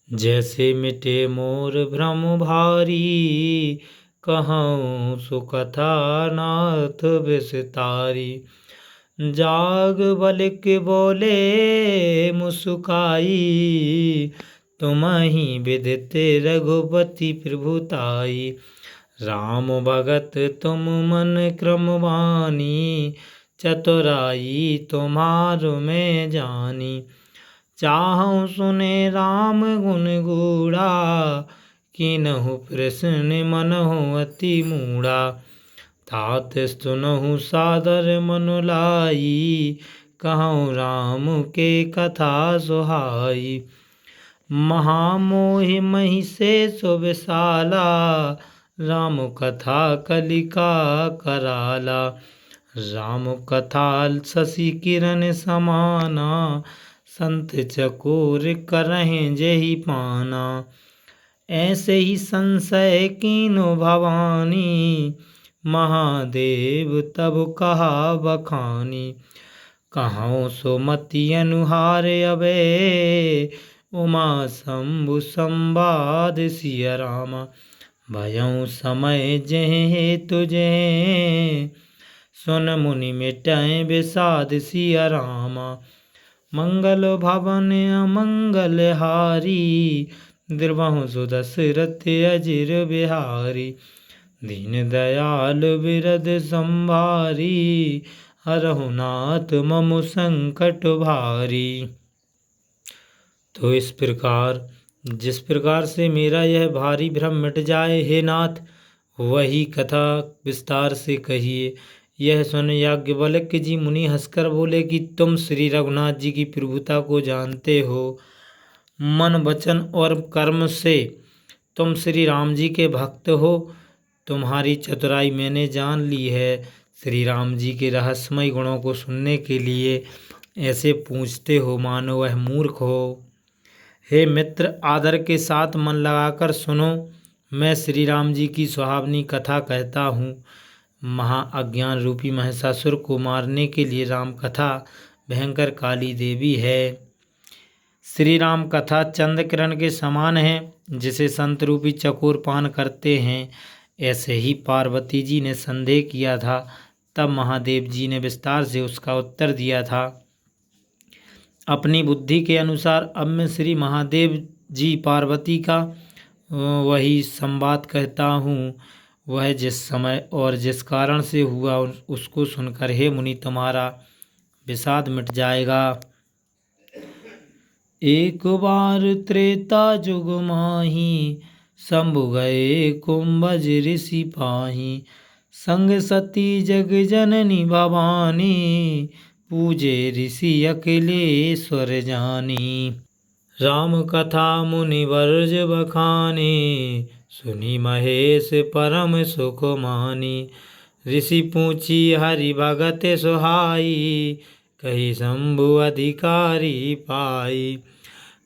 जैसे मिटे मोर भ्रम भारी, कहूँ सुकथा नाथ विस्तारी। जाग बलिक बोले मुस्काई, तुम्हि विदित रघुपति प्रभुताई। राम भगत तुम मन क्रमवानी, चतुराई तुम्हारु मैं जानी। चाहूँ सुने राम गुण गूढ़ा, कीनहु प्रश्न मनहु अति मूढ़ा। तात सुनहु सादर मनु लाई, कहूँ राम के कथा सुहाई। महामोहि महिषे सुविशाला, राम कथा कलिका कराला। राम कथा शशि किरण समाना, संत चकोर करहिं जेहि पाना। ऐसे ही संशय कीन्हो भवानी, महादेव तब कहा बखानी। कहूँ सुमति अनुहार अबे, उमा शंभु संवाद सिया रामा। भयउ समय जेहि हेतु जेहि, सुन मुनि मिटै विषाद सिया रामा। मंगल भवन अमंगल हारी, द्रवहु सुदशरथ अजिर बिहारी। दीन दयाल बिरद संभारी, हरहु नाथ मम संकट भारी। तो इस प्रकार जिस प्रकार से मेरा यह भारी भ्रम मिट जाए हे नाथ, वही कथा विस्तार से कहिए। यह सुन याज्ञवल्क्य जी मुनि हंसकर बोले कि तुम श्री रघुनाथ जी की प्रभुता को जानते हो। मन वचन और कर्म से तुम श्री राम जी के भक्त हो। तुम्हारी चतुराई मैंने जान ली है। श्री राम जी के रहस्यमय गुणों को सुनने के लिए ऐसे पूछते हो मानो वह मूर्ख हो। हे मित्र, आदर के साथ मन लगाकर सुनो। मैं श्री राम जी की सुहावनी कथा कहता हूँ। महाअज्ञान रूपी महिषासुर को मारने के लिए राम कथा भयंकर काली देवी है। श्री राम कथा चंद्र किरण के समान है, जिसे संत रूपी चकोर पान करते हैं। ऐसे ही पार्वती जी ने संदेह किया था, तब महादेव जी ने विस्तार से उसका उत्तर दिया था। अपनी बुद्धि के अनुसार अब मैं श्री महादेव जी पार्वती का वही संवाद कहता हूँ। वह जिस समय और जिस कारण से हुआ उसको सुनकर हे मुनि तुम्हारा विषाद मिट जाएगा। एक बार त्रेता जुग माही, शंभु गए कुंभज ऋषि पाही। संग सती जग जननी भवानी, पूजे ऋषि अखिलेश्वर जानी। राम कथा मुनि वर्ज बखानी, सुनी महेश परम सुख मानी। ऋषि पूछी हरि भगत सुहाई, कही शंभु अधिकारी पाई।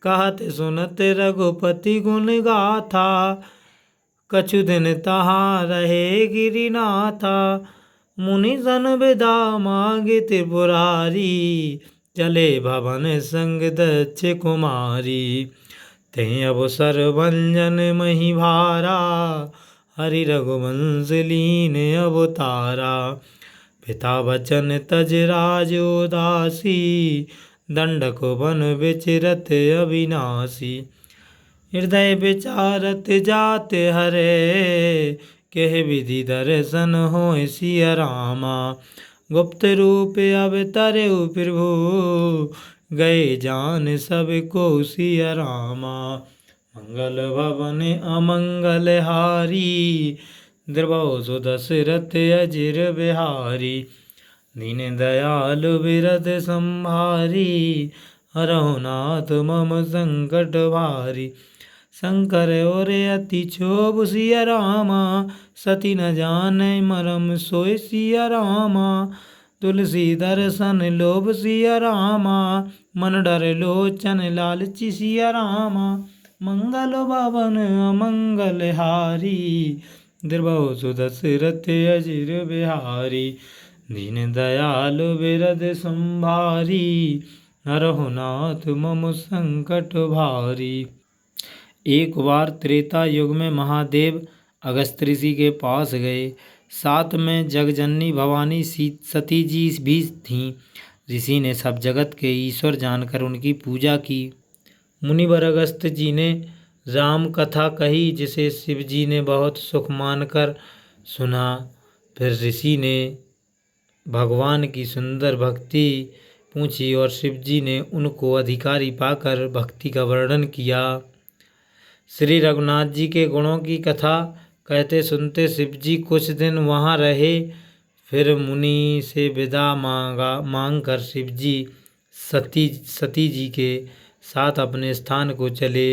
कहत सुनत रघुपति गुण गाथा, कछु दिन तहाँ रहे गिरिनाथा। मुनि सन विदा मांगे त्रिपुरारी, चले भवन संग दक्ष कुमारी। तें अवसर भंजन मही भारा, हरि रघुवंश लीन अवतारा। पिता वचन तज राज उदासी, दंडक वन विचरत अविनाशी। हृदय विचारत जात हरे, कह विधि दर्शन होय सिया रामा। गुप्त रूप अवतरउ प्रभु, गए जान सब को सिया रामा। मंगल भवन अमंगल हारी, द्रवहु सुदशरथ अजिर बिहारी। दीन दयाल बिरद संभारी, हरहु नाथ मम संकट भारी। शंकर और अति क्षोभ सिया रामा, सती न जाने मरम सोय सिया रामा। तुलसी दर्शन लोभ सिया रामा, मन डर लोचन लालची सिया रामा। मंगल भवन अमंगल हारी, द्रवहु सुदशरथ अजिर बिहारी। दीन दयाल बिरद संभारी, हरहु नाथ मम संकट भारी। एक बार त्रेता युग में महादेव अगस्त्य ऋषि के पास गए। साथ में जगजननी भवानी सती जी भी थीं। ऋषि ने सब जगत के ईश्वर जानकर उनकी पूजा की। मुनिवर अगस्त्य जी ने राम कथा कही, जिसे शिव जी ने बहुत सुख मानकर सुना। फिर ऋषि ने भगवान की सुंदर भक्ति पूछी और शिव जी ने उनको अधिकारी पाकर भक्ति का वर्णन किया। श्री रघुनाथ जी के गुणों की कथा कहते सुनते शिव जी कुछ दिन वहाँ रहे। फिर मुनि से विदा मांग कर शिव जी सती जी के साथ अपने स्थान को चले।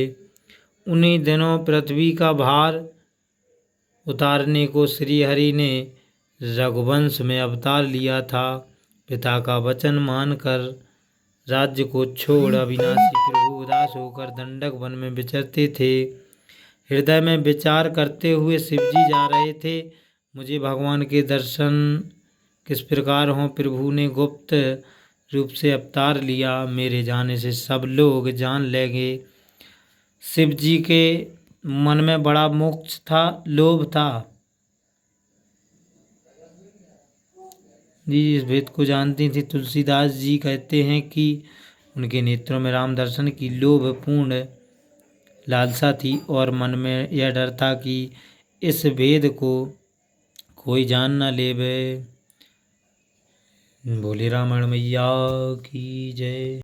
उन्हीं दिनों पृथ्वी का भार उतारने को श्री हरि ने रघुवंश में अवतार लिया था। पिता का वचन मानकर राज्य को छोड़ अविनाशी प्रभु उदास होकर दंडक वन में विचरते थे। हृदय में विचार करते हुए शिव जी जा रहे थे, मुझे भगवान के दर्शन किस प्रकार हों। प्रभु ने गुप्त रूप से अवतार लिया। मेरे जाने से सब लोग जान लेंगे। शिव जी के मन में बड़ा मोक्ष था, लोभ था। जी इस भेद को जानती थी। तुलसीदास जी कहते हैं कि उनके नेत्रों में राम दर्शन की लोभपूर्ण लालसा थी और मन में यह डर था कि इस भेद को कोई जान न लेवे। बोले रामायण मैया की जय।